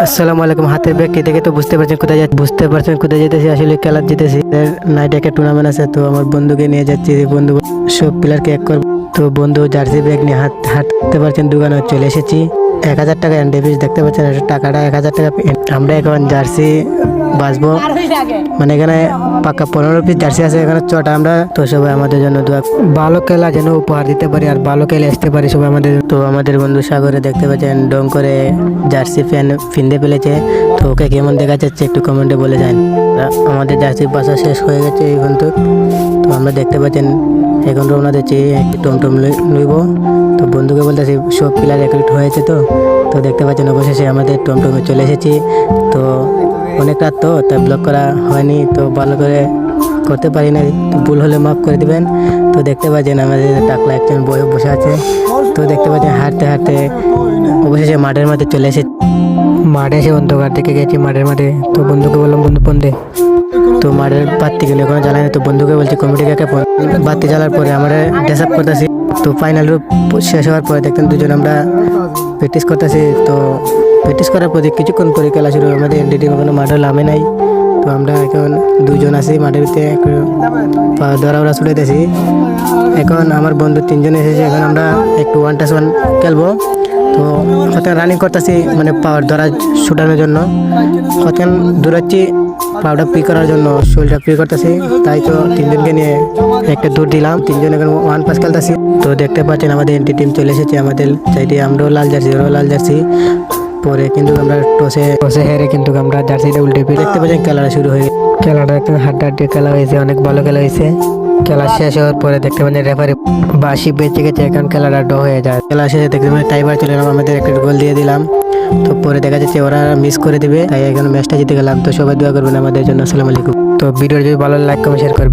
আসসালামু আলাইকুম। হাতের ব্যাগটি দেখে তো বুঝতে পারছেন কোথায় যেতেছি। আসলে খেলার জিতেছি। নাইটে একটা টুর্নামেন্ট আছে, তো আমার বন্ধুকে নিয়ে যাচ্ছি। বন্ধু সব প্লেয়ারকে এক করবো। তো বন্ধু জার্সি ব্যাগ নিয়ে হাঁটতে পারছেন, দোকানে চলে এসেছি। 1,000 টাকা এন্ট্রি ফিস দেখতে পাচ্ছেন, টাকাটা 1,000 টাকা। আমরা এখন জার্সি বাঁচবো, মানে এখানে পাক্কা 15 পিস জার্সি আছে, এখানে 6টা। আমরা তো সবাই আমাদের জন্য দোয়া, ভালো খেলা যেন উপহার দিতে পারি আর ভালো খেলে আসতে পারি সবাই আমাদের। তো আমাদের বন্ধু সাগরে দেখতে পাচ্ছেন ডং করে জার্সি ফিন্দে ফেলেছে। তো ওকে কেমন দেখা যাচ্ছে একটু কমেন্টে বলে যান। আমাদের জার্সি বাসা শেষ হয়ে গেছে এখন। তো আমরা দেখতে পাচ্ছেন এখন রওনা দিচ্ছি, একটি টমটম লইব। তো বন্ধুকে বলতেছি সব প্লেয়ার একরিট হয়েছে। তো দেখতে পাচ্ছেন অবশেষে আমাদের টমটমে চলে এসেছি। তো অনেক রাত, তো তাই ব্লগ করা হয়নি, তো ভালো করে করতে পারি না, তো ভুল হলে মাফ করে দিবেন। তো দেখতে পাচ্ছেন আমাদের টাকলা একজন বয়ে বসে আছে। তো দেখতে পাচ্ছেন হাঁটতে হাঁটতে অবশেষে মাঠের মাঠে চলে এসেছি। মাঠে এসে অন্ধকার থেকে গেছি মাঠের মাঠে। তো বন্ধুকে বললাম বন্ধু ফোন দে। তো মাঠের বাতি গেলে কোনো জ্বালানি, তো বন্ধুকে বলছি কমিটি কাকে ফোন। বাতি জ্বালার পরে আমরা ড্রেস আপ করতেছি। তো ফাইনাল রূপ শেষ হওয়ার পরে দেখতেন দুজন আমরা প্র্যাকটিস করতেছি। তো প্র্যাকটিস করার পরে কিছুক্ষণ পরে খেলা শুরু। আমাদের এনডি কোনো মাঠে নামে নাই। তো আমরা এখন দুজন আছি মাঠের ভিতরে, দৌড়াউড়া ছুটাইতেছি। এখন আমার বন্ধু 3জন এসেছে। এখন আমরা একটু 1-1 খেলবো। তো হতেন রানিং করতেছি, মানে পাওয়ার ধরা ছুটানোর জন্য। হতেন দৌড়াচ্ছি পাওয়ারটা ফ্রি করার জন্য, শরীরটা ফ্রি করতেছি। তাই তো 3জনকে নিয়ে একটা দৌড় দিলাম। 3জন এখন 1 পাস খেলতেছি। তো দেখতে পাচ্ছেন আমাদের এনটি টিম চলে এসেছে আমাদের সাইডে। আমরাও লাল জার্সি, ওরাও লাল জার্সি পরে, কিন্তু আমরা টসে হেরে কিন্তু আমরা জার্সিটা উল্টে পেয়ে। দেখতে পাচ্ছেন খেলাটা শুরু হয়ে গেছে। খেলাটা একদম হাড্ডাহাড্ডি খেলা হয়েছে, অনেক ভালো খেলা হয়েছে। খেলা শেষ হওয়ার পরে দেখতে পাচ্ছেন রেফারি বাসি বেঁচে গেছে, এখন খেলাটা ড্র হয়ে যায়। খেলা শেষে দেখতে পাচ্ছেন টাইবার চলে এলাম, আমাদের একটা গোল দিয়ে দিলাম। তো পরে দেখা যাচ্ছে ওরা মিস করে দিবে, তাই এখন ম্যাচটা জিতে গেলাম। তো সবাই দোয়া করবেন আমাদের জন্য। আসসালামু আলাইকুম। তো ভিডিও যদি ভালো লাইক কমেন্ট শেয়ার করবেন।